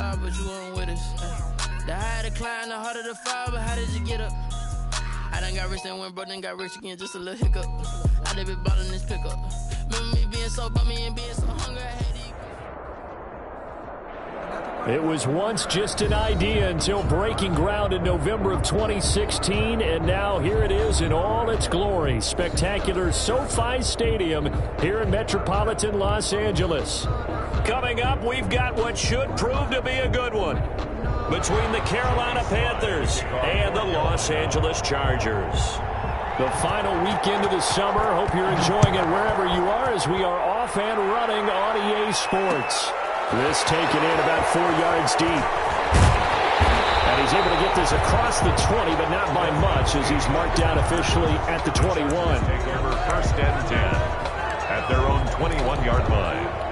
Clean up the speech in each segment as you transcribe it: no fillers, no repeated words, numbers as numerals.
fly, but you weren't with us. The higher the climb, the harder the fall, but how did you get up? I done got rich and went broke, then got rich again, just a little hiccup. I done been ballin' this pickup. Remember me being so bummy and being so hungry, I had to eat. It was once just an idea until breaking ground in November of 2016, and now here it is in all its glory. Spectacular SoFi Stadium here in metropolitan Los Angeles. Coming up, we've got what should prove to be a good one between the Carolina Panthers and the Los Angeles Chargers. The final weekend of the summer. Hope you're enjoying it wherever you are as we are off and running on EA Sports. This taken in about 4 yards deep. And he's able to get this across the 20, but not by much as he's marked down officially at the 21. Take over 1st and 10 at their own 21-yard line.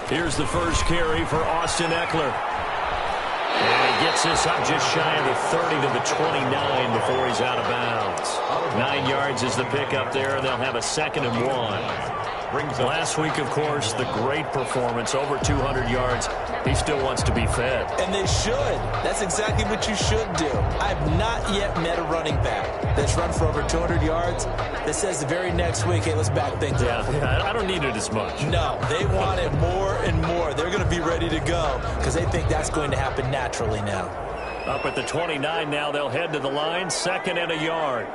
Here's the first carry for Austin Eckler. And he gets this up just shy of the 30 to the 29 before he's out of bounds. 9 yards is the pickup there, and they'll have a 2nd and 1. Last week, of course, the great performance, over 200 yards. He still wants to be fed. And they should. That's exactly what you should do. I've not yet met a running back that's run for over 200 yards that says the very next week, hey, let's back things up. Yeah, I don't need it as much. No, they want it more and more. They're going to be ready to go because they think that's going to happen naturally now. Up at the 29 now, they'll head to the line, 2nd and a yard.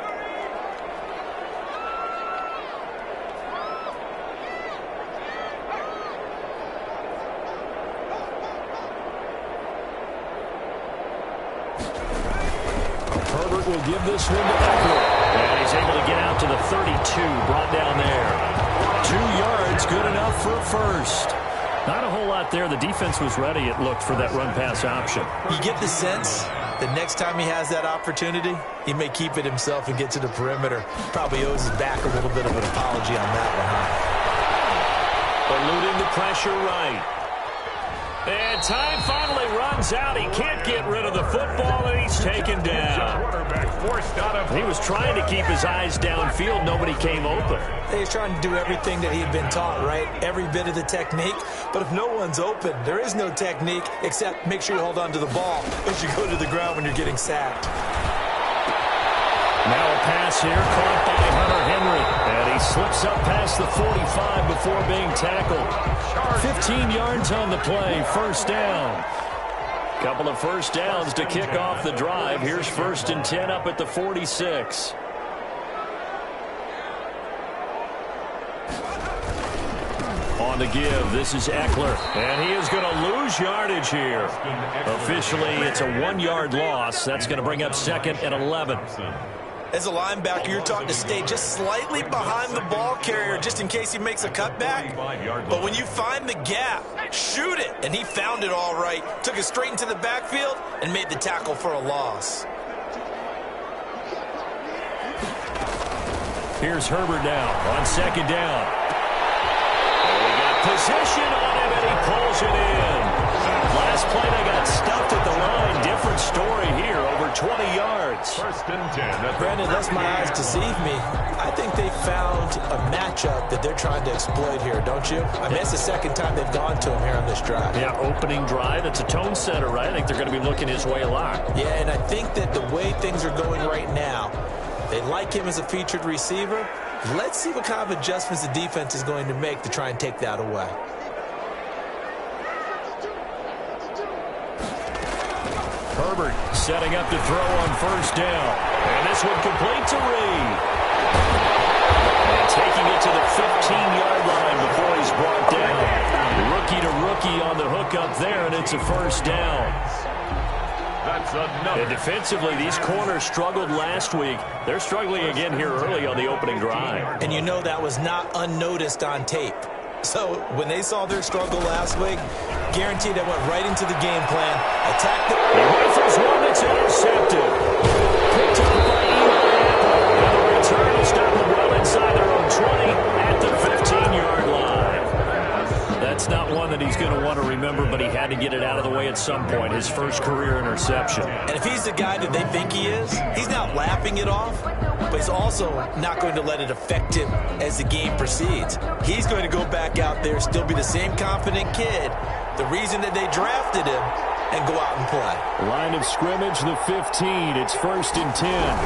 Herbert will give this one to Eckler. And he's able to get out to the 32, brought down there. 2 yards, good enough for a first. Not a whole lot there. The defense was ready, it looked, for that run-pass option. You get the sense the next time he has that opportunity, he may keep it himself and get to the perimeter. Probably owes his back a little bit of an apology on that one, huh? Eluding the pressure right. And time finally runs out. He can't get rid of the football, and he's taken down. He was trying to keep his eyes downfield. Nobody came open. He's trying to do everything that he had been taught, right? Every bit of the technique. But if no one's open, there is no technique except make sure you hold on to the ball as you go to the ground when you're getting sacked. Now a pass here caught by Hunter Henry. And he slips up past the 45 before being tackled. 15 yards on the play, 1st down. Couple of first downs to kick off the drive. Here's 1st and 10 up at the 46. On the give, this is Eckler. And he is going to lose yardage here. Officially, it's a 1-yard loss. That's going to bring up 2nd and 11. As a linebacker, you're taught to stay just slightly behind the ball carrier just in case he makes a cutback. But when you find the gap, shoot it. And he found it all right. Took it straight into the backfield and made the tackle for a loss. Here's Herbert now on 2nd down. They got position on him, and he pulls it in. Last play, they got stuffed at the line. Different story here, over 20 yards. 1st and 10. Brandon, lest my eyes deceive me, I think they found a matchup that they're trying to exploit here, don't you? I mean, it's the 2nd time they've gone to him here on this drive. Yeah, opening drive. It's a tone setter, right? I think they're going to be looking his way a lot. Yeah, and I think that the way things are going right now, they like him as a featured receiver. Let's see what kind of adjustments the defense is going to make to try and take that away. Herbert setting up to throw on 1st down. And this one complete to Reed. And taking it to the 15-yard line before he's brought down. Rookie to rookie on the hook up there, and it's a 1st down. That's enough. And defensively, these corners struggled last week. They're struggling again here early on the opening drive. And you know that was not unnoticed on tape. So when they saw their struggle last week, guaranteed they went right into the game plan, attacked it. He rifles one that's intercepted. Picked up by Eli Apple. And the return will stop them well inside their own 20 at the 15-yard line. That's not one going to want to remember, but he had to get it out of the way at some point. His first career interception. And if he's the guy that they think he is, he's not laughing it off, but he's also not going to let it affect him as the game proceeds. He's going to go back out there, still be the same confident kid, the reason that they drafted him, and go out and play. Line of scrimmage, the 15. It's 1st and 10.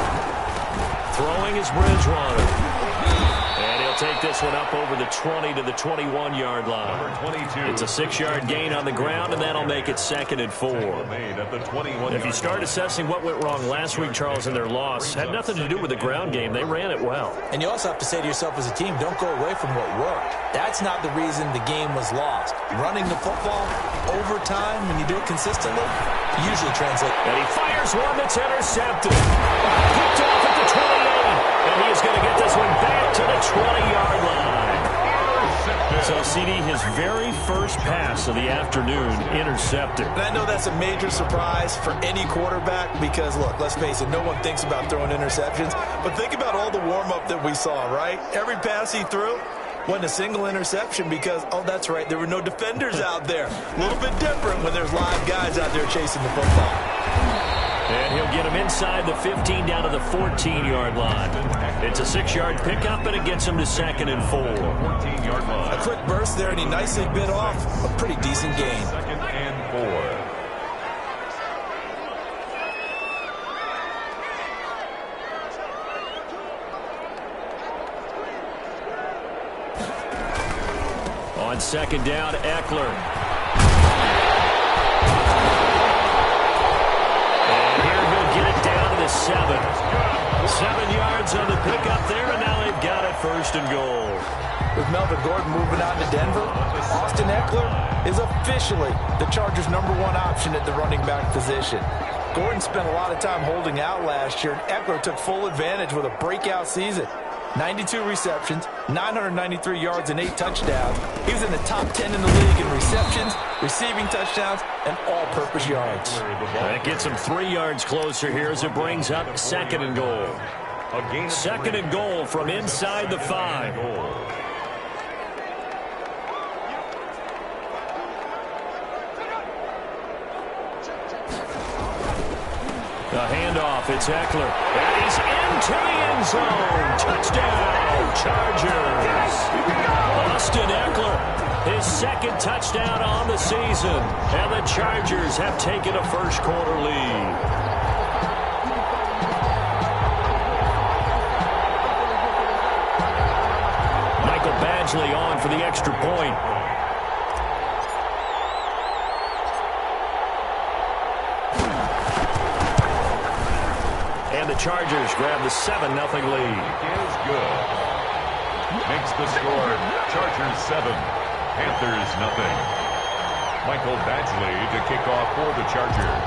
Throwing is Bridgewater. And he'll take this one up over the 20 to the 21-yard line. It's a 6-yard gain on the ground, and that'll make it 2nd and 4. If you start assessing what went wrong last week, Charles, in their loss, had nothing to do with the ground game. They ran it well. And you also have to say to yourself as a team, don't go away from what worked. That's not the reason the game was lost. Running the football over time, when you do it consistently, usually translates. And he fires one that's intercepted. Picked off at the 28. And he's going to get this one back to the 20-yard line. So, CD, his very first pass of the afternoon intercepted. And I know that's a major surprise for any quarterback because, look, let's face it, no one thinks about throwing interceptions. But think about all the warm-up that we saw, right? Every pass he threw wasn't a single interception because, oh, that's right, there were no defenders out there. A little bit different when there's live guys out there chasing the football. And he'll get him inside the 15 down to the 14-yard line. It's a 6-yard pickup, and it gets him to 2nd and 4. 14-yard line. A quick burst there, and he nicely bit off a pretty decent gain. 2nd and 4. On 2nd down, Eckler. To 7 yards on the pickup there, and now they've got it 1st and goal. With Melvin Gordon moving on to Denver, Austin Eckler is officially the Chargers' #1 option at the running back position. Gordon spent a lot of time holding out last year, and Eckler took full advantage with a breakout season. 92 receptions, 993 yards, and 8 touchdowns. He was in the top 10 in the league in receptions, receiving touchdowns, and all-purpose yards. That gets him 3 yards closer here as it brings up 2nd and goal. 2nd and goal from inside the 5. The handoff, it's Eckler. And he's into the end zone. Touchdown, Chargers. Austin Eckler, his 2nd touchdown on the season. And the Chargers have taken a first-quarter lead. Michael Badgley on for the extra point. And the Chargers grab the 7-0 lead. Is good. Makes the score Chargers 7, Panthers 0. Michael Badgley to kick off for the Chargers.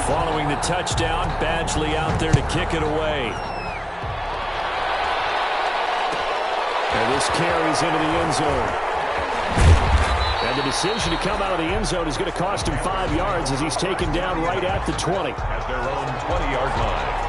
Following the touchdown, Badgley out there to kick it away. And this carries into the end zone. And the decision to come out of the end zone is going to cost him 5 yards as he's taken down right at the 20. At their own 20-yard line.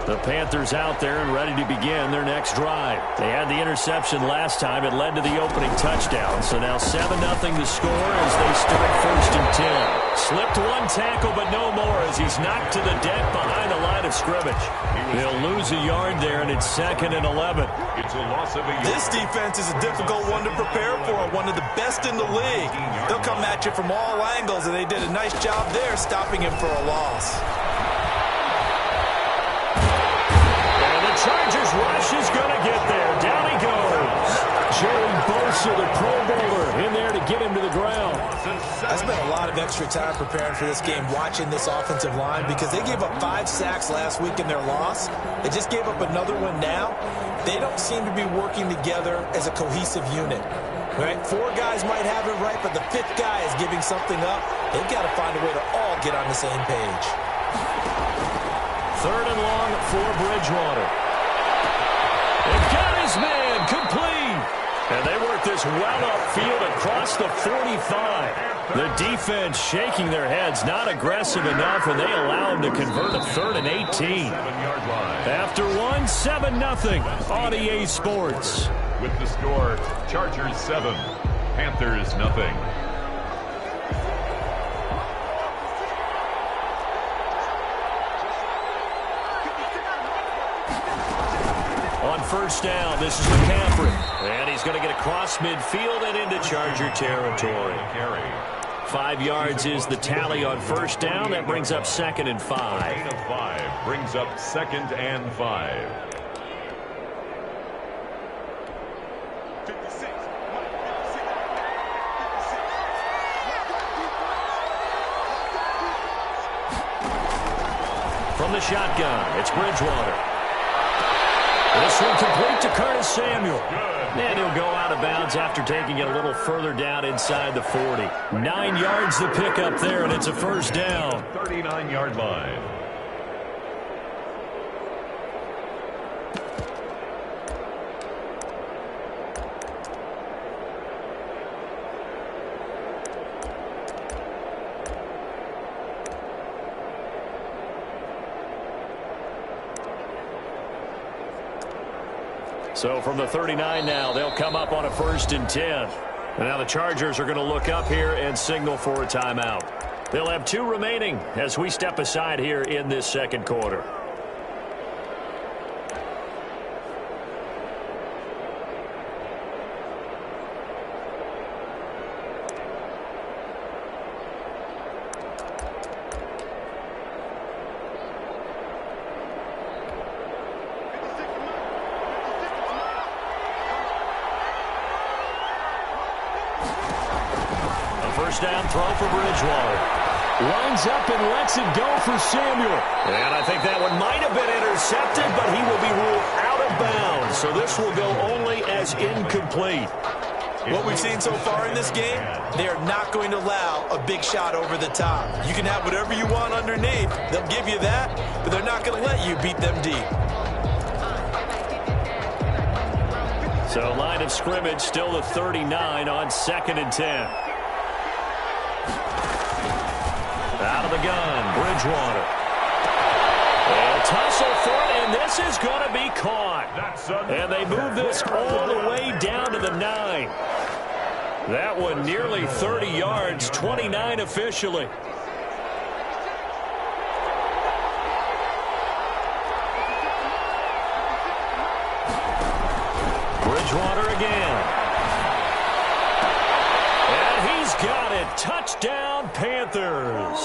The Panthers out there and ready to begin their next drive. They had the interception last time. It led to the opening touchdown. So now 7-0 to score as they start 1st and 10. Slipped one tackle, but no more as he's knocked to the deck behind the line of scrimmage. They'll lose a yard there, and it's 2nd and 11. It's a loss of a yard. This defense is a difficult one to prepare for, one of the best in the league. They'll come at you from all angles, and they did a nice job there stopping him for a loss. Chargers rush is going to get there. Down he goes. Jerry Bosa, the Pro Bowler, in there to get him to the ground. I spent a lot of extra time preparing for this game, watching this offensive line, because they gave up 5 sacks last week in their loss. They just gave up another one now. They don't seem to be working together as a cohesive unit. Right? 4 guys might have it right, but the 5th guy is giving something up. They've got to find a way to all get on the same page. 3rd and long for Bridgewater. They've got his man complete. And they work get this well upfield across the 45. The defense shaking their heads, not aggressive enough, and they allow them to convert a 3rd and 18. After one, 7-0 on EA Sports. With the score, Chargers 7, Panthers nothing. On first down, this is McCaffrey. And he's going to get across midfield and into Charger territory. 5 yards is the tally on first down. That brings up 2nd and 5. Gain of 5 brings up 2nd and 5. From the shotgun, it's Bridgewater. This one complete to Curtis Samuel. And he'll go out of bounds after taking it a little further down inside the 40. 9 yards the pickup there, and it's a first down. 39-yard line. So from the 39 now, they'll come up on a 1st and 10. And now the Chargers are going to look up here and signal for a timeout. They'll have 2 remaining as we step aside here in this second quarter. Down throw for Bridgewater. Lines up and lets it go for Samuel. And I think that one might have been intercepted, but he will be ruled out of bounds. So this will go only as incomplete. What we've seen so far in this game, they are not going to allow a big shot over the top. You can have whatever you want underneath. They'll give you that, but they're not going to let you beat them deep. So line of scrimmage still the 39 on 2nd and 10. Out of the gun, Bridgewater. They'll tussle for it, and this is going to be caught. And they move this all the way down to the 9. That one nearly 30 yards, 29 officially. Bridgewater again. Got it. Touchdown, Panthers.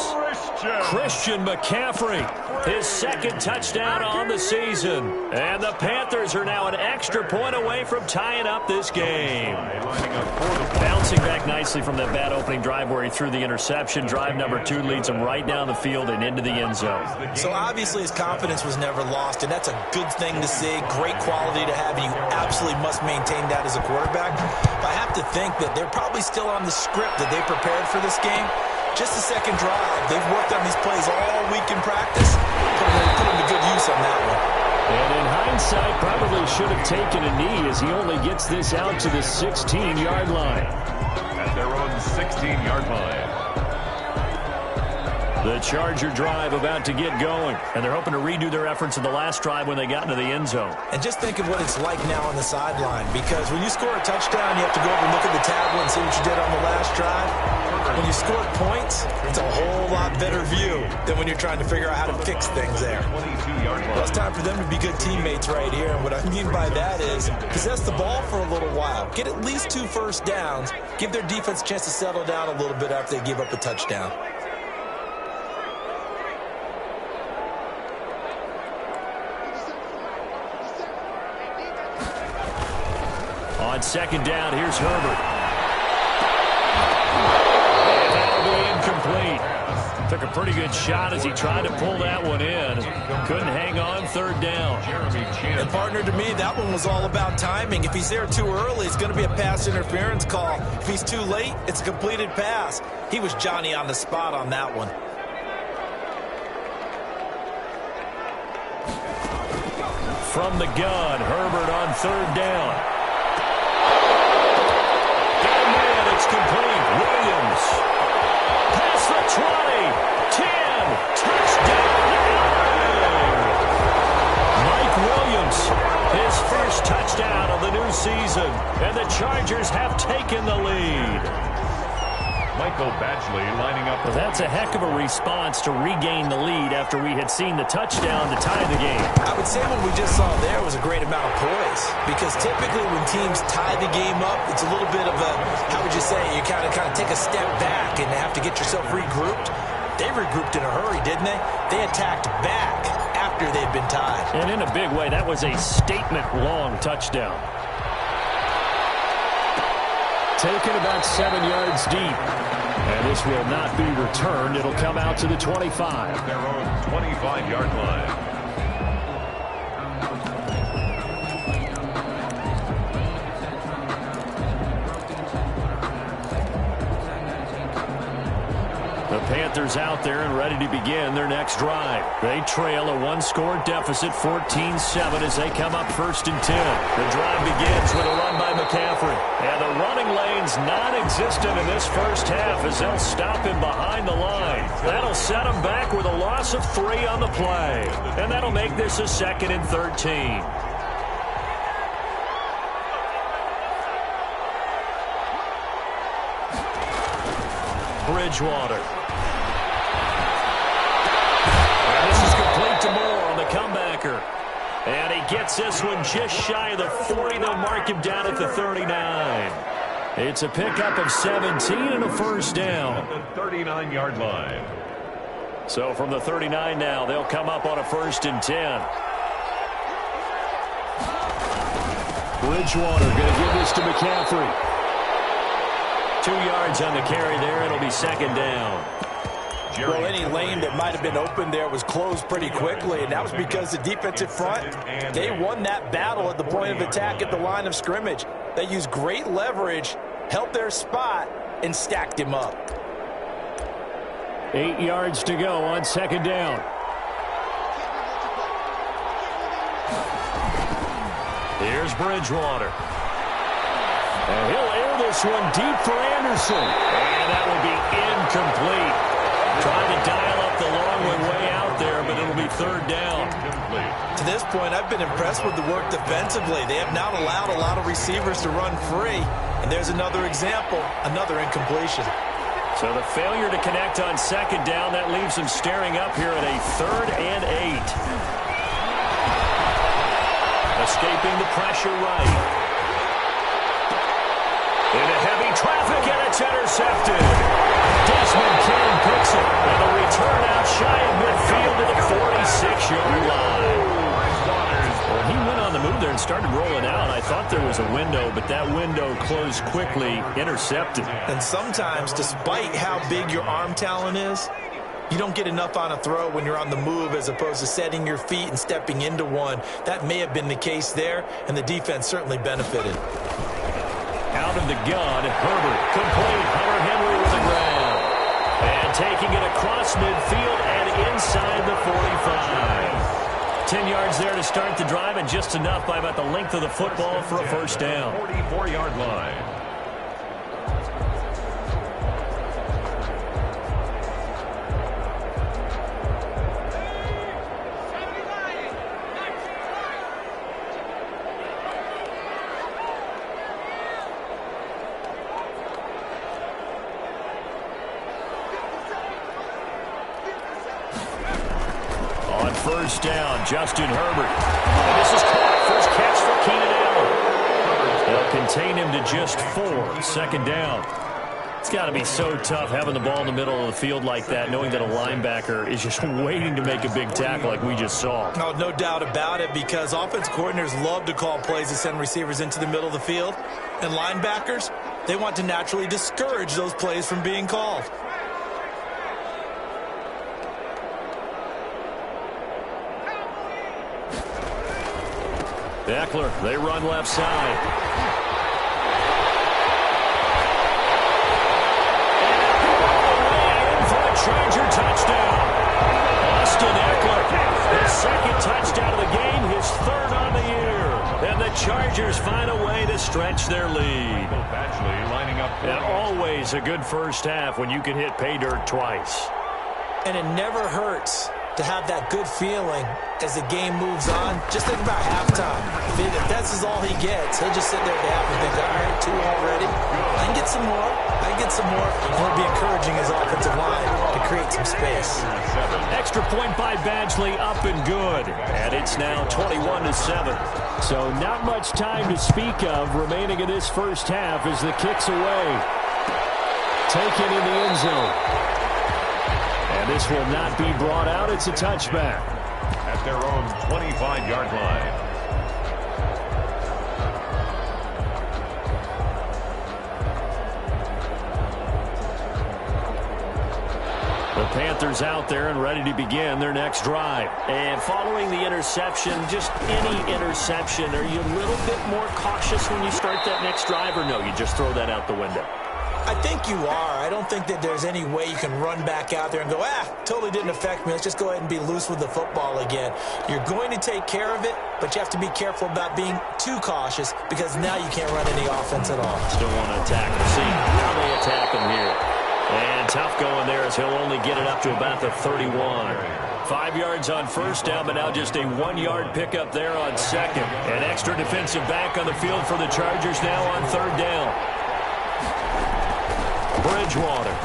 Christian McCaffrey, his 2nd touchdown on the season. And the Panthers are now an extra point away from tying up this game. Bouncing back nicely from that bad opening drive where he threw the interception. Drive number 2 leads him right down the field and into the end zone. So obviously his confidence was never lost, and that's a good thing to see. Great quality to have, and you absolutely must maintain that as a quarterback. But I have to think that they're probably still on the script that they prepared for this game. Just the second drive. They've worked on these plays all week in practice. Put them to good use on that one. And in hindsight, probably should have taken a knee as he only gets this out to the 16-yard line. At their own 16-yard line. The Charger drive about to get going, and they're hoping to redo their efforts in the last drive when they got into the end zone. And just think of what it's like now on the sideline, because when you score a touchdown, you have to go over and look at the tablet and see what you did on the last drive. When you score points, it's a whole lot better view than when you're trying to figure out how to fix things there. Well, it's time for them to be good teammates right here, and what I mean by that is possess the ball for a little while, get at least 2 first downs, give their defense a chance to settle down a little bit after they give up a touchdown. On 2nd down, here's Herbert. And that'll be incomplete. Took a pretty good shot as he tried to pull that one in. Couldn't hang on 3rd down. And partner, to me, that one was all about timing. If he's there too early, it's going to be a pass interference call. If he's too late, it's a completed pass. He was Johnny on the spot on that one. From the gun, Herbert on 3rd down. and the Chargers have taken the lead. Michael Badgley lining up. Well, that's a heck of a response to regain the lead after we had seen the touchdown to tie the game. I would say what we just saw there was a great amount of poise, because typically when teams tie the game up, it's a little bit of a, how would you say, you kind of take a step back and have to get yourself regrouped. They regrouped in a hurry, didn't they? They attacked back after they'd been tied. And in a big way, that was a statement-long touchdown. Taken about 7 yards deep. And this will not be returned. It'll come out to the 25. Their own 25-yard line. The Panthers out there and ready to begin their next drive. They trail a one-score deficit, 14-7, as they come up 1st and 10. The drive begins with a run by McCaffrey. And the running lane's non-existent in this first half as they'll stop him behind the line. That'll set him back with a loss of 3 on the play. And that'll make this a 2nd and 13. Bridgewater. And this is complete to Moore on the comebacker. And he gets this one just shy of the 40. They'll mark him down at the 39. It's a pickup of 17 and a first down. At the 39-yard line. So from the 39 now, they'll come up on a 1st and 10. Bridgewater going to give this to McCaffrey. 2 yards on the carry there. It'll be 2nd down. Well, any lane that might have been open there was closed pretty quickly, and that was because the defensive front, they won that battle at the point of attack at the line of scrimmage. They used great leverage, held their spot, and stacked him up. 8 yards to go on 2nd down. Here's Bridgewater. And he'll air this one deep for Anderson. And that will be incomplete. Trying to dial up the long way out there, but it'll be 3rd down. To this point, I've been impressed with the work defensively. They have not allowed a lot of receivers to run free. And there's another example, another incompletion. So the failure to connect on 2nd down, that leaves them staring up here at a 3rd and 8. Escaping the pressure right. Into heavy traffic, and it's intercepted. Desmond King picks it, and the return out shy of midfield to the 46-yard line. Well, he went on the move there and started rolling out. I thought there was a window, but that window closed quickly, intercepted. And sometimes, despite how big your arm talent is, you don't get enough on a throw when you're on the move as opposed to setting your feet and stepping into one. That may have been the case there, and the defense certainly benefited. Out of the gun, Herbert, complete. Hunter Henry with the ground. And taking it across midfield and inside the 45. 10 yards there to start the drive, and just enough by about the length of the football for a 1st down. 44-yard line. On 1st down, Justin Herbert. And this is caught. First catch for Keenan Allen. They'll contain him to just 4. 2nd down. It's got to be so tough having the ball in the middle of the field like that, knowing that a linebacker is just waiting to make a big tackle like we just saw. Oh, no doubt about it, because offense coordinators love to call plays to send receivers into the middle of the field. And linebackers, they want to naturally discourage those plays from being called. Eckler, they run left side. And in for a Charger touchdown. Austin Eckler, his 2nd touchdown of the game, his 3rd on the year. And the Chargers find a way to stretch their lead. Badgley lining up. And always a good first half when you can hit pay dirt twice. And it never hurts to have that good feeling as the game moves on. Just think about halftime. If that's all he gets, he'll just sit there at the half and think, all right, 2 already. I can get some more. I can get some more. And he'll be encouraging his offensive line to create some space. Extra point by Badgley, up and good. And it's now 21-7. So not much time to speak of remaining in this first half as the kick's away. Taken in the end zone. And this will not be brought out. It's a touchback. At their own 25-yard line. The Panthers out there and ready to begin their next drive. And following the interception, just any interception, are you a little bit more cautious when you start that next drive, or no, you just throw that out the window? I think you are. I don't think that there's any way you can run back out there and go, totally didn't affect me. Let's just go ahead and be loose with the football again. You're going to take care of it, but you have to be careful about being too cautious because now you can't run any offense at all. Still want to attack him. See how they attack him here. And tough going there as he'll only get it up to about the 31. 5 yards on first down, but now just a 1-yard pickup there on second. An extra defensive back on the field for the Chargers now on third down. Bridgewater.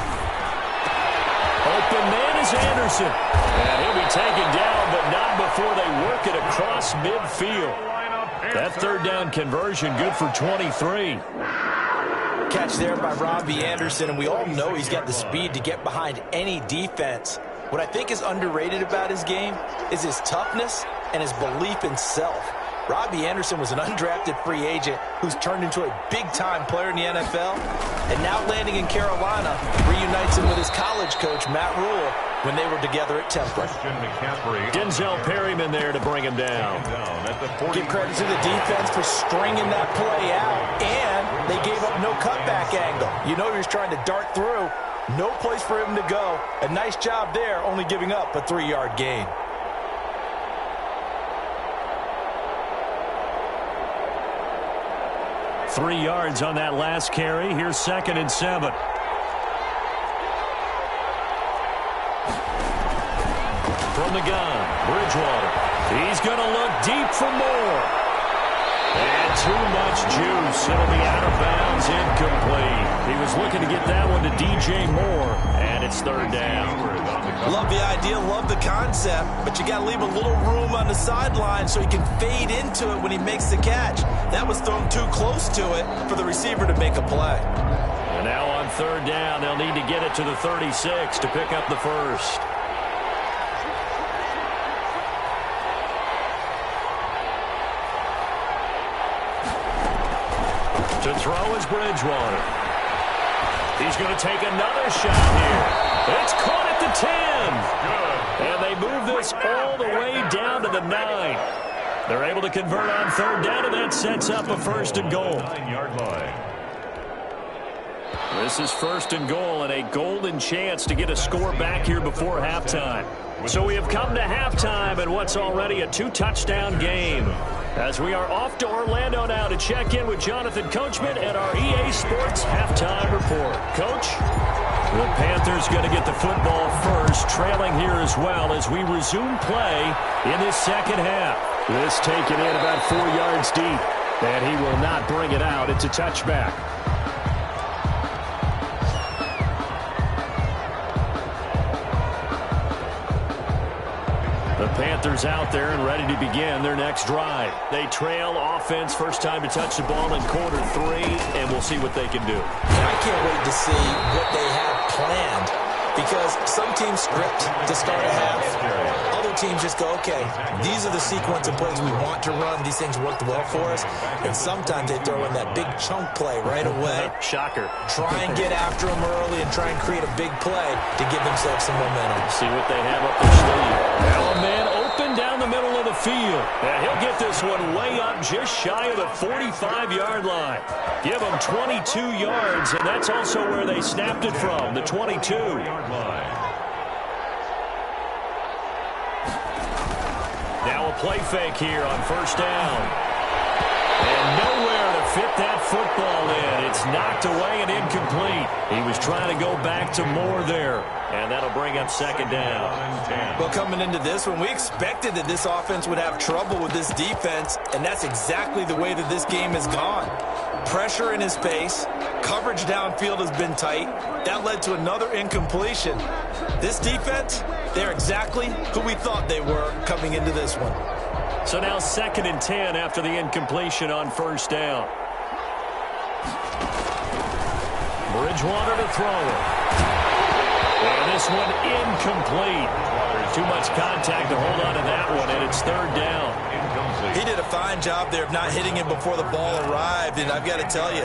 Open man is Anderson. And he'll be taken down, but not before they work it across midfield. That third down conversion good for 23. Catch there by Robbie Anderson, and we all know he's got the speed to get behind any defense. What I think is underrated about his game is his toughness and his belief in self. Robbie Anderson was an undrafted free agent who's turned into a big-time player in the NFL, and now landing in Carolina reunites him with his college coach, Matt Rule, when they were together at Temple. Denzel Perryman there to bring him down. Give credit to the defense for stringing that play out, and they gave up no cutback angle. You know he was trying to dart through. No place for him to go. A nice job there, only giving up a 3-yard gain. Three yards on that last carry. Here's 2nd and 7. From the gun, Bridgewater. He's going to look deep for more. And too much juice. It'll be out of bounds, incomplete. He was looking to get that one to DJ Moore, and it's third down. Love the idea, love the concept, but you got to leave a little room on the sideline so he can fade into it when he makes the catch. That was thrown too close to it for the receiver to make a play. And now on third down, they'll need to get it to the 36 to pick up the first. To throw is Bridgewater. He's going to take another shot here. It's caught at the 10. And they move this all the way down to the 9. They're able to convert on third down, and that sets up a 1st and goal. 9-yard line. This is 1st and goal, and a golden chance to get a score back here before halftime. So we have come to halftime in what's already a 2-touchdown game. As we are off to Orlando now to check in with Jonathan Coachman and our EA Sports Halftime Report. Coach? The Panthers going to get the football first, trailing here as well as we resume play in this second half. This taken in about 4 yards deep, and he will not bring it out. It's a touchback. The Panthers out there and ready to begin their next drive. They trail offense, first time to touch the ball in quarter 3, and we'll see what they can do. I can't wait to see what they have planned, because some teams script to start a half. Other teams just go, okay, these are the sequence of plays we want to run. These things worked well for us. And sometimes they throw in that big chunk play right away. Shocker. Try and get after them early and try and create a big play to give themselves some momentum. See what they have up their sleeve. Now a man open down the middle of the field. And he'll get this one way up just shy of the 45-yard line. Give them 22 yards, and that's also where they snapped it from, the 22-yard line. Now a play fake here on first down. And nowhere to fit that football in. It's knocked away and incomplete. He was trying to go back to more there. And that'll bring up second down. Well, coming into this one, we expected that this offense would have trouble with this defense, and that's exactly the way that this game has gone. Pressure in his face. Coverage downfield has been tight. That led to another incompletion. This defense, they're exactly who we thought they were coming into this one. So now 2nd and 10 after the incompletion on first down. Bridgewater to throw it. And this one incomplete. Too much contact to hold on to that one, and it's 3rd down. He did a fine job there of not hitting him before the ball arrived, and I've got to tell you,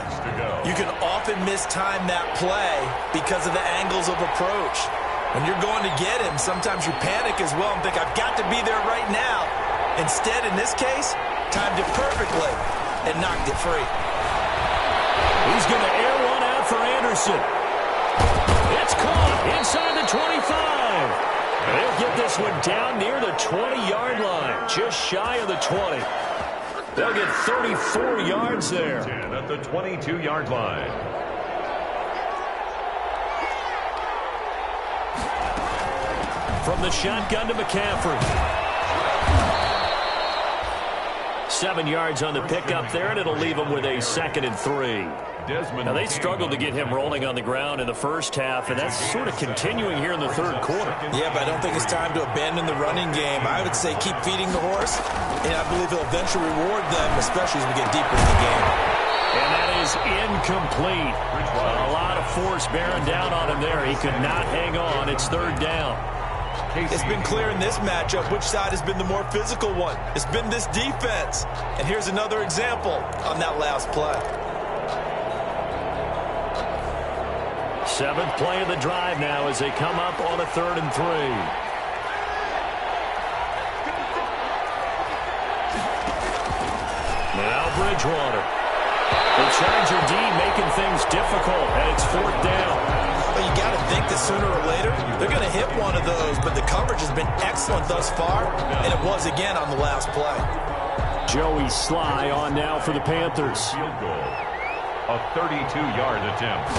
you can often mistime that play because of the angles of approach. When you're going to get him, sometimes you panic as well and think, I've got to be there right now. Instead, in this case, timed it perfectly and knocked it free. He's going to air one out for Anderson. It's caught inside the 25. They'll get this one down near the 20-yard line, just shy of the 20. They'll get 34 yards there. At the 22-yard line. From the shotgun to McCaffrey. 7 yards on the pickup there, and it'll leave him with a 2nd and 3. Now, they struggled to get him rolling on the ground in the first half, and that's sort of continuing here in the 3rd quarter. Yeah, but I don't think it's time to abandon the running game. I would say keep feeding the horse, and I believe he'll eventually reward them, especially as we get deeper in the game. And that is incomplete. A lot of force bearing down on him there. He could not hang on. It's 3rd down. It's been clear in this matchup which side has been the more physical one. It's been this defense. And here's another example on that last play. 7th play of the drive now as they come up on a 3rd and 3. Now Bridgewater. The Charger D making things difficult, and it's 4th down. Well, you got to think that sooner or later they're going to hit one of those, but the coverage has been excellent thus far, and it was again on the last play. Joey Sly on now for the Panthers. Field goal. A 32-yard attempt.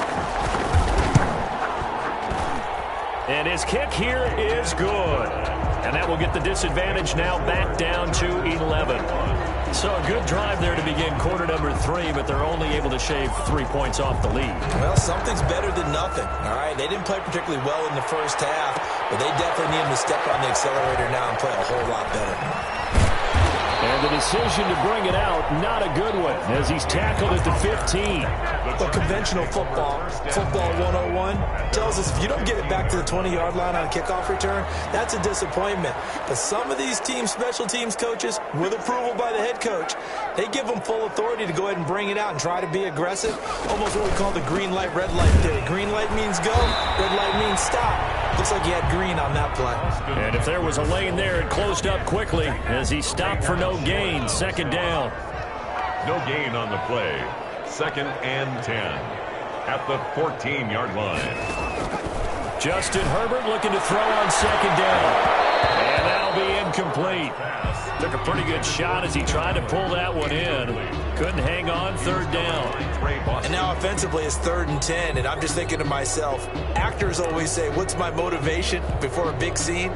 And his kick here is good. And that will get the disadvantage now back down to 11. So a good drive there to begin quarter number 3, but they're only able to shave 3 points off the lead. Well, something's better than nothing, all right? They didn't play particularly well in the first half, but they definitely need him to step on the accelerator now and play a whole lot better. And the decision to bring it out, not a good one, as he's tackled at the 15. But conventional football 101, tells us if you don't get it back to the 20-yard line on a kickoff return, that's a disappointment. But some of these special teams coaches, with approval by the head coach, they give them full authority to go ahead and bring it out and try to be aggressive. Almost what we call the green light, red light theory. Green light means go, red light means stop. Looks like he had green on that play. And if there was a lane there, it closed up quickly as he stopped for no gain. 2nd down. No gain on the play. 2nd and 10 at the 14-yard line. Justin Herbert looking to throw on 2nd down. And that'll be incomplete. Took a pretty good shot as he tried to pull that one in. Couldn't hang on. 3rd down. And now offensively it's 3rd and 10, and I'm just thinking to myself, actors always say, what's my motivation before a big scene?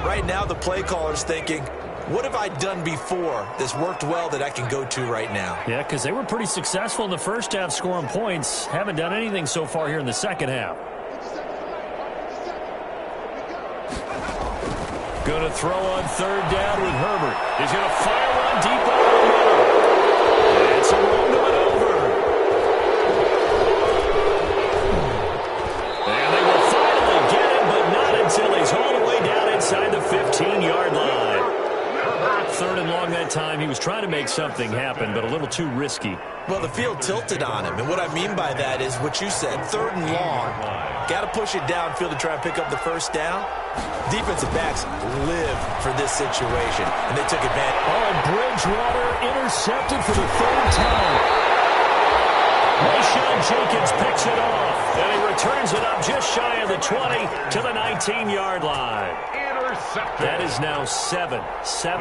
Right now the play caller's thinking, what have I done before that's worked well that I can go to right now? Yeah, because they were pretty successful in the first half scoring points. Haven't done anything so far here in the second half. Going to throw on 3rd down with Herbert. He's going to fire one deep over the middle. It's a roll to it over. And they will finally get him, but not until he's all the way down inside the 15-yard line. 3rd and long that time. He was trying to make something happen, but a little too risky. Well, the field tilted on him, and what I mean by that is what you said, 3rd and long. Got to push it downfield to try and pick up the first down. Defensive backs live for this situation, and they took advantage. Oh, Bridgewater intercepted for the 3rd time. Rashawn Jenkins picks it off, and he returns it up just shy of the 20 to the 19-yard line. Intercepted. That is now seven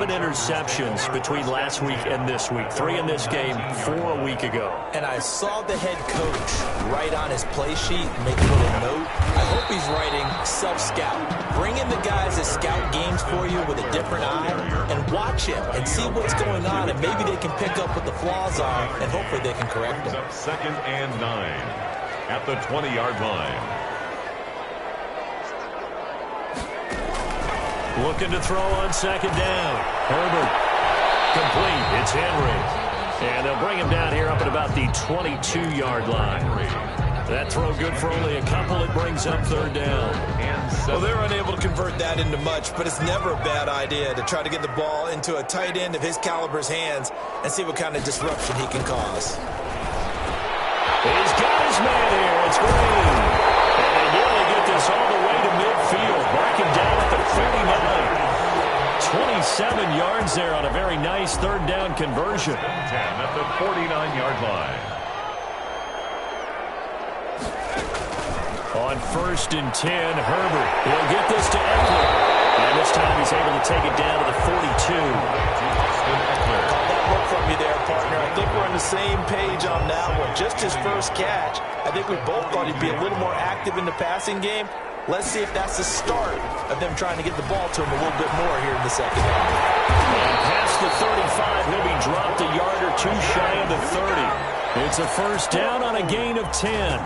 interceptions between last week and this week. 3 in this game, 4 a week ago. And I saw the head coach write on his play sheet, make a little note. I hope he's writing self-scout. Bring in the guys that scout games for you with a different eye and watch him and see what's going on, and maybe they can pick up what the flaws are, and hopefully they can correct them. Second and 9 at the 20-yard line. Looking to throw on second down. Herbert. Complete. It's Henry. And they'll bring him down here up at about the 22-yard line. That throw good for only a couple. It brings up third down. Well, they're unable to convert that into much, but it's never a bad idea to try to get the ball into a tight end of his caliber's hands and see what kind of disruption he can cause. He's got his man here. It's Green. And they nearly get this all the way to midfield. Mark him down at the 49. 27 yards there on a very nice third down conversion. 10 at the 49-yard line. On first and 10, Herbert. He'll get this to Eckler. And this time he's able to take it down to the 42. Call that look from you there, partner. I think we're on the same page on that one. Just his first catch. I think we both thought he'd be a little more active in the passing game. Let's see if that's the start of them trying to get the ball to him a little bit more here in the second half. And past the 35, he'll be dropped a yard or two shy of the 30. It's a first down on a gain of 10.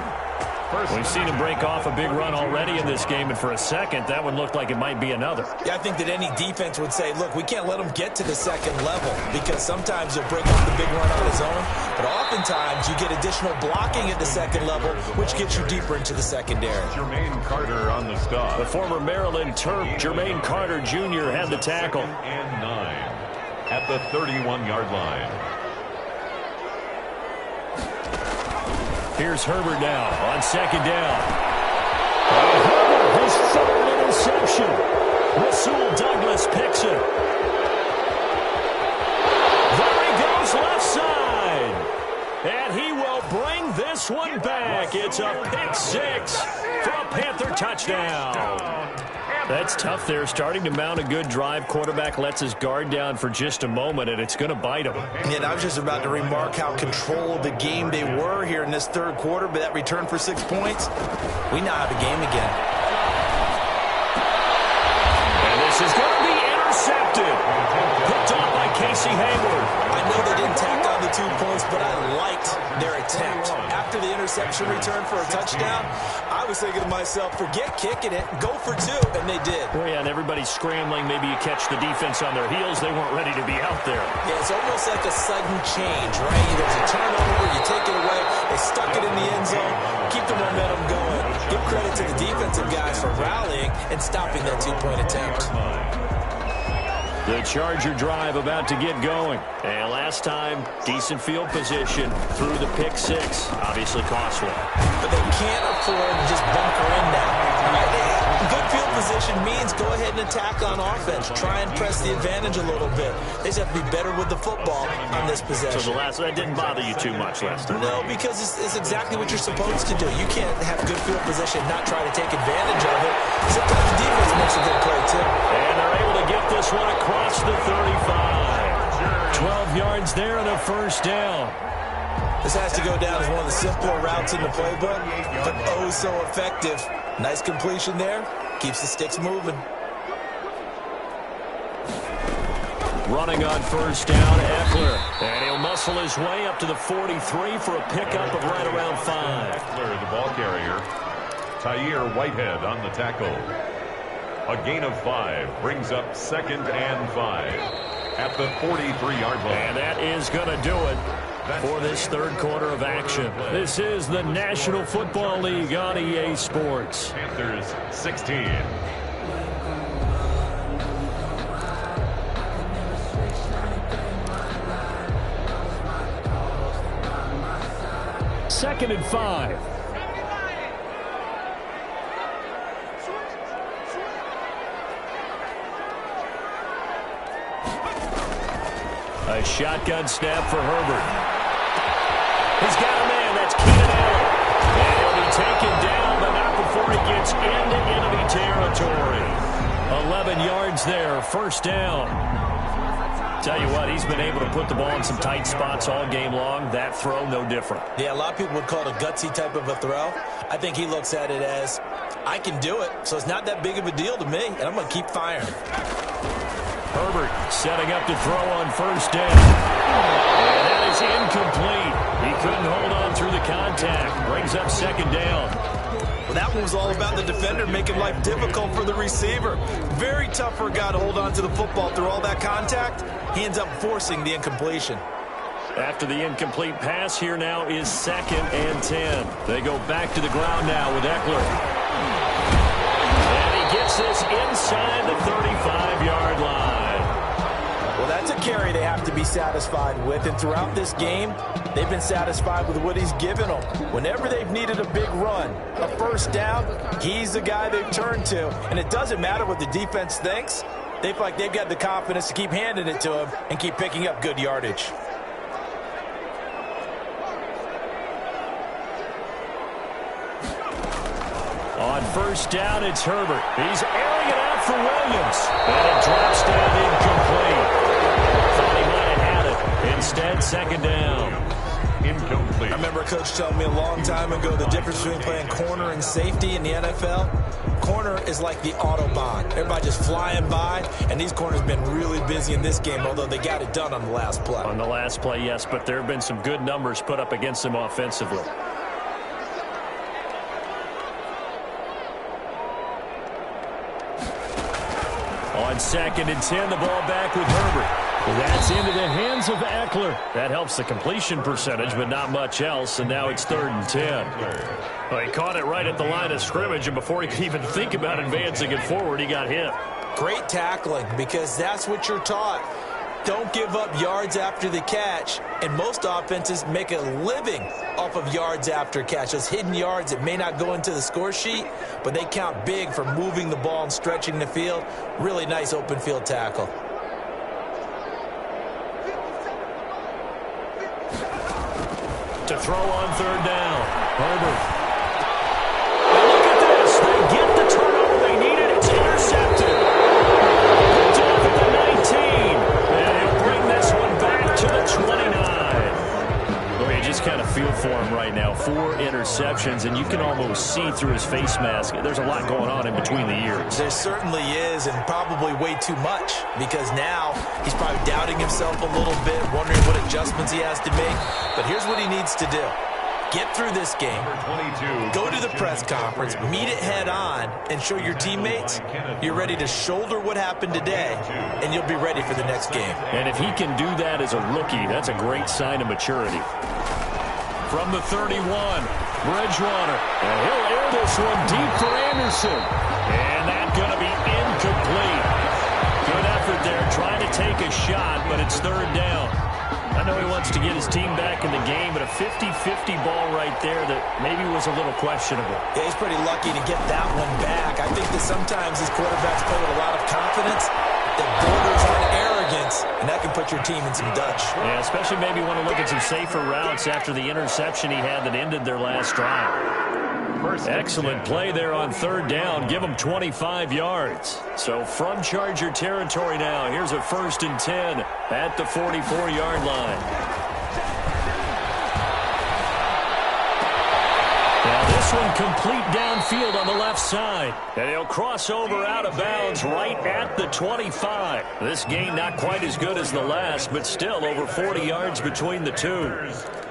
We've seen him break off a big run already in this game, and for a second, that one looked like it might be another. Yeah, I think that any defense would say, look, we can't let him get to the second level, because sometimes he'll break off the big run on his own, but oftentimes you get additional blocking at the second level, which gets you deeper into the secondary. Jermaine Carter on the stop. The former Maryland Terp, Jermaine Carter Jr., had the tackle. And 9 at the 31-yard line. Here's Herbert now on second down. Herbert, his third interception. Rasul Douglas picks it. There he goes left side. And he will bring this one back. It's a pick six for a Panther touchdown. That's tough there, starting to mount a good drive. Quarterback lets his guard down for just a moment, and it's going to bite him. And I was just about to remark how controlled the game they were here in this third quarter, but that return for 6 points, we now have a game again. And this is going to be intercepted. Picked off by Casey Hayward. I know they didn't tack on the 2 points, but I liked their attempt. After the interception return for a touchdown, I was thinking to myself, forget kicking it, go for 2, and they did. Oh, yeah, and everybody's scrambling. Maybe you catch the defense on their heels. They weren't ready to be out there. Yeah, it's almost like a sudden change, right? There's a turnover, you take it away, they stuck it in the end zone, keep the momentum going. Give credit to the defensive guys for rallying and stopping that 2-point attempt. The Charger drive about to get going. And last time, decent field position through the pick six. Obviously costly. But they can't afford to just bunker in now. Good field position means go ahead and attack on offense. Try and press the advantage a little bit. They just have to be better with the football on this possession. So that didn't bother you too much last time? No, because it's exactly what you're supposed to do. You can't have good field position and not try to take advantage of it. Sometimes the defense makes a good play, too. And they're able to get this one across the 35. 12 yards there and a first down. This has to go down as one of the simpler routes in the playbook, but oh so effective. Nice completion there. Keeps the sticks moving. Running on first down, Eckler. And he'll muscle his way up to the 43 for a pickup of right around 5. Eckler, the ball carrier. Tyre Whitehead on the tackle. A gain of 5 brings up second and 5 at the 43-yard line. And that is going to do it for this third quarter of action. This is the National Football League on EA Sports. Panthers 16. Second and 5. A shotgun snap for Herbert. He's got a man. That's Keenan Allen. And he'll be taken down, but not before he gets into enemy territory. A 11 yards there, first down. Tell you what, he's been able to put the ball in some tight spots all game long. That throw, no different. Yeah, a lot of people would call it a gutsy type of a throw. I think he looks at it as, I can do it, so it's not that big of a deal to me, and I'm going to keep firing. Herbert setting up to throw on first down. And that is incomplete. He couldn't hold on through the contact. Brings up second down. Well, that one was all about the defender making life difficult for the receiver. Very tough for a guy to hold on to the football through all that contact. He ends up forcing the incompletion. After the incomplete pass, here now is 2nd and 10. They go back to the ground now with Eckler. And he gets this inside the 35-yard line. Well, that's a carry they have to be satisfied with. And throughout this game, they've been satisfied with what he's given them. Whenever they've needed a big run, a first down, he's the guy they've turned to. And it doesn't matter what the defense thinks. They feel like they've got the confidence to keep handing it to him and keep picking up good yardage. On first down, it's Herbert. He's airing it out for Williams. And it drops down incomplete. Thought he might have had it. Instead, second down. Incomplete. I remember a coach telling me a long time ago the difference between playing corner and safety in the NFL. Corner is like the Autobahn. Everybody just flying by, and these corners have been really busy in this game, although they got it done on the last play. On the last play, yes, but there have been some good numbers put up against them offensively. On 2nd and 10, the ball back with Herbert. That's into the hands of Eckler. That helps the completion percentage, but not much else, and now it's 3rd and 10. Well, he caught it right at the line of scrimmage, and before he could even think about advancing it forward, he got hit. Great tackling, because that's what you're taught. Don't give up yards after the catch, and most offenses make a living off of yards after catch. Those hidden yards that may not go into the score sheet, but they count big for moving the ball and stretching the field. Really nice open field tackle. To throw on 3rd down, Herbert. And look at this. They get the turnover they needed. It's intercepted. Picked off at the 19. And he'll bring this one back to the 29. Well, you just kind of feel for him right now. 4 interceptions, and you can almost see through his face mask. There's a lot going on in between the ears. There certainly is, and probably way too much, because now he's probably doubting himself a little bit, wondering what adjustments he has to make. But here's what he needs to do. Get through this game, go to the press conference, meet it head on, and show your teammates you're ready to shoulder what happened today, and you'll be ready for the next game. And if he can do that as a rookie, that's a great sign of maturity. From the 31, Bridgewater, and he'll air this one deep for Anderson. And that's going to be incomplete. Good effort there, trying to take a shot, but it's 3rd down. I know he wants to get his team back in the game, but a 50-50 ball right there that maybe was a little questionable. Yeah, he's pretty lucky to get that one back. I think that sometimes these quarterbacks play with a lot of confidence that borders on arrogance, and that can put your team in some dutch. Yeah, especially maybe want to look at some safer routes after the interception he had that ended their last drive. Excellent play there on 3rd down. Give them 25 yards. So from Charger territory now, here's a 1st and 10 at the 44-yard line. Now this one complete downfield on the left side. And he'll cross over out of bounds right at the 25. This gain not quite as good as the last, but still over 40 yards between the two.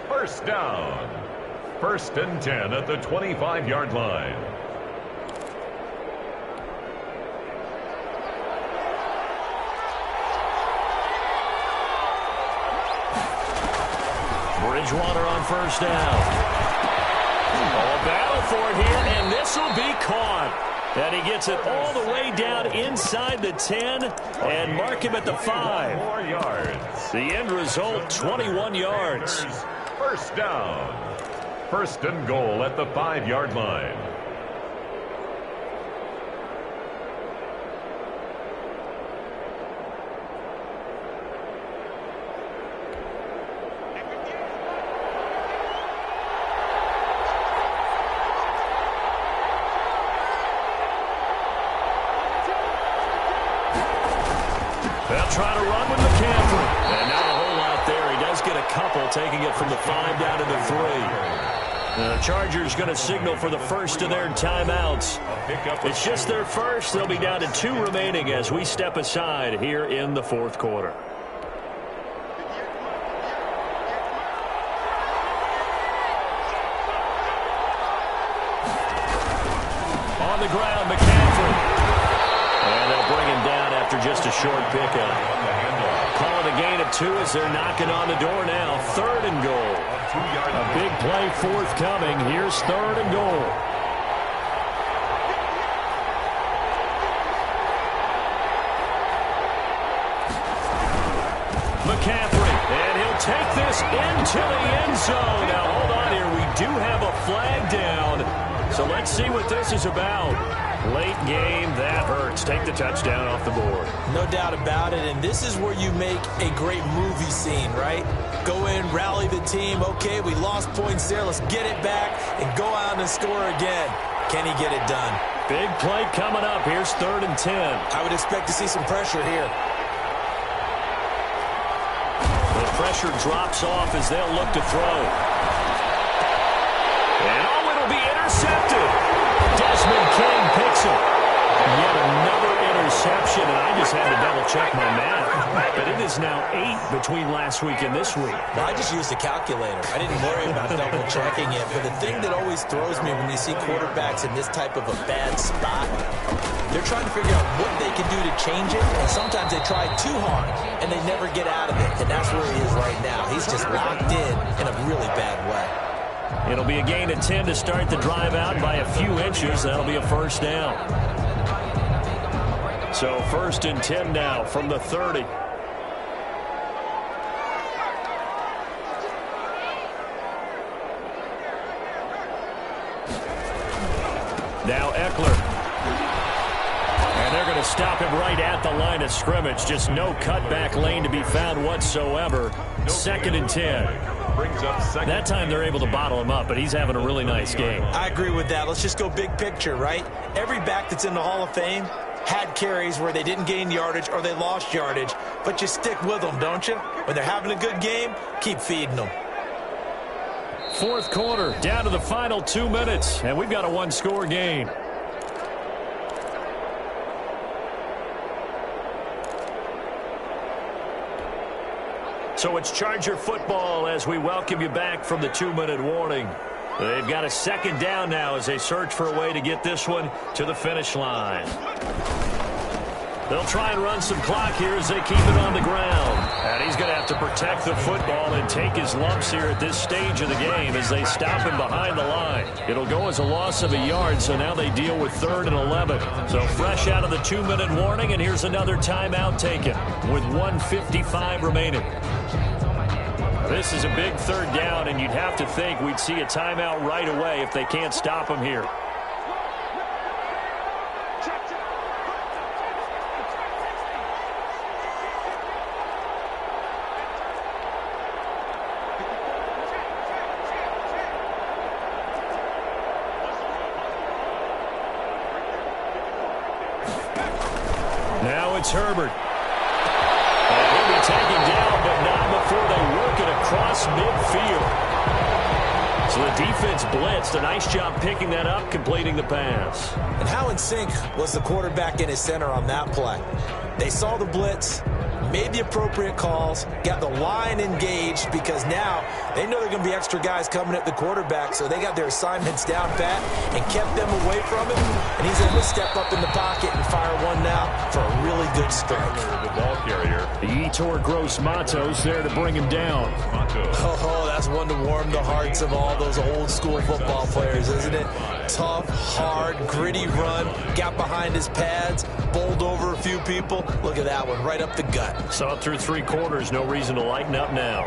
First down. 1st and 10 at the 25-yard line. Bridgewater on 1st down. A battle for it here, and this will be caught. And he gets it all the way down inside the 10 and mark him at the 5. 4 yards. The end result, 21 yards. First down. 1st and goal at the 5-yard line. They'll try to run with McCaffrey. And not a whole lot there. He does get a couple, taking it from the 5 down to the 3. The Chargers going to signal for the first of their timeouts. It's just their first. They'll be down to 2 remaining as we step aside here in the fourth quarter. On the ground, McCaffrey. And they'll bring him down after just a short pickup. Calling a gain of 2 as they're knocking on the door now. 3rd and goal. A big play forthcoming. Here's 3rd and goal. McCaffrey, and he'll take this into the end zone. Now, hold on here. We do have a flag down. So let's see what this is about. Late game, that hurts. Take the touchdown off the board. No doubt about it, and this is where you make a great movie scene, right? Go in, rally the team. Okay, we lost points there. Let's get it back and go out and score again. Can he get it done? Big play coming up. Here's 3rd and 10. I would expect to see some pressure here. The pressure drops off as they'll look to throw. And oh, it'll be intercepted. Desmond King picks it. Yet another interception, and I just had to double-check my math. But it is now 8 between last week and this week. Well, I just used a calculator. I didn't worry about double-checking it. But the thing that always throws me when you see quarterbacks in this type of a bad spot, they're trying to figure out what they can do to change it, and sometimes they try too hard, and they never get out of it. And that's where he is right now. He's just locked in a really bad way. It'll be a gain of 10 to start the drive out by a few inches. That'll be a first down. So 1st and 10 now from the 30. Now Eckler. And they're going to stop him right at the line of scrimmage. Just no cutback lane to be found whatsoever. 2nd and 10. That time they're able to bottle him up, but he's having a really nice game. I agree with that. Let's just go big picture, right? Every back that's in the Hall of Fame had carries where they didn't gain yardage or they lost yardage, but you stick with them, don't you? When they're having a good game, keep feeding them. Fourth quarter, down to the final 2 minutes, and we've got a 1-score game. So it's Charger football as we welcome you back from the 2-minute warning. They've got a 2nd down now as they search for a way to get this one to the finish line. They'll try and run some clock here as they keep it on the ground. And he's going to have to protect the football and take his lumps here at this stage of the game as they stop him behind the line. It'll go as a loss of a yard, so now they deal with 3rd and 11. So fresh out of the 2-minute warning, and here's another timeout taken with 1:55 remaining. This is a big 3rd down, and you'd have to think we'd see a timeout right away if they can't stop him here. Now it's Herbert. And he'll be taken down, but not before they work it across midfield. So the defense blitzed. A nice job picking that up, completing the pass. And how in sync was the quarterback in his center on that play? They saw the blitz, made the appropriate calls, got the line engaged because now they know they're going to be extra guys coming at the quarterback, so they got their assignments down pat and kept them away from him, and he's able to step up in the pocket and fire one now for a really good strike. The ball carrier. The Yetur Gross Matos there to bring him down. Oh, that's one to warm the hearts of all those old school football players, isn't it? Tough, hard, gritty run, got behind his pads, bowled over a few people. Look at that one, right up the gut. Saw it through 3 quarters, no reason to lighten up now.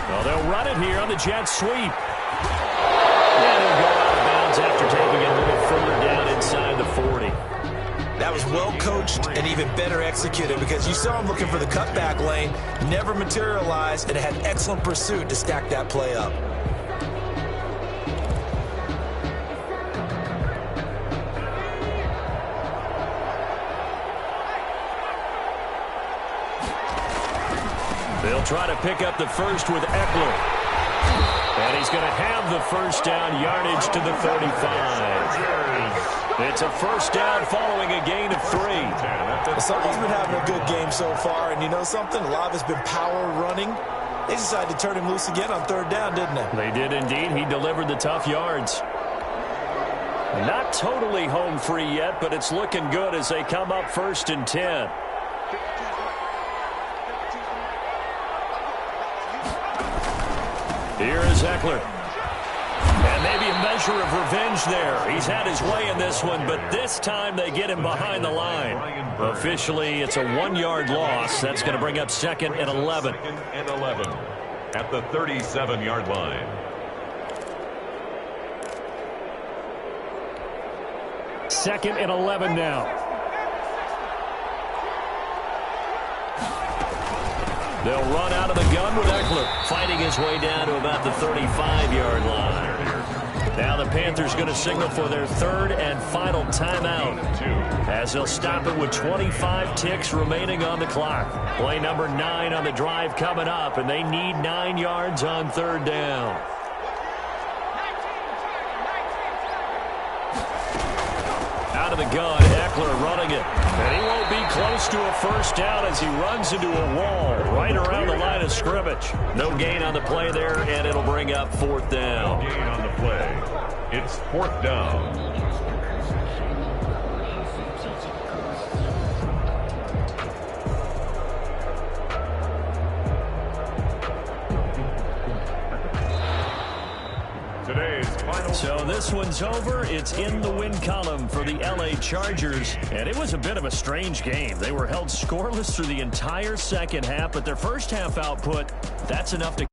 Well, they'll run it here on the jet sweep. And they'll go out of bounds after taking it a little further down inside the 40. That was well coached and even better executed because you saw him looking for the cutback lane, never materialized, and had excellent pursuit to stack that play up. They'll try to pick up the first with Eckler. And he's going to have the first down, yardage to the 35. It's a first down following a gain of 3. Someone's been having a good game so far, and you know something? A lot of it's been power running. They decided to turn him loose again on third down, didn't they? They did indeed. He delivered the tough yards. Not totally home free yet, but it's looking good as they come up 1st and 10. Here is Eckler. And maybe a measure of revenge there. He's had his way in this one, but this time they get him behind the line. Officially, it's a 1-yard loss. That's going to bring up 2nd and 11. 2nd and 11 at the 37-yard line. Second and 11 now. They'll run out of the gun with Eckler, fighting his way down to about the 35-yard line. Now the Panthers going to signal for their 3rd and final timeout, as they'll stop it with 25 ticks remaining on the clock. Play number 9 on the drive coming up, and they need 9 yards on 3rd down. Out of the gun, Eckler running it. And he won't be close to a first down as he runs into a wall right around the line of scrimmage. No gain on the play there, and it'll bring up 4th down. No gain on the play. It's 4th down. So this one's over. It's in the win column for the LA Chargers. And it was a bit of a strange game. They were held scoreless through the entire second half, but their first half output, that's enough to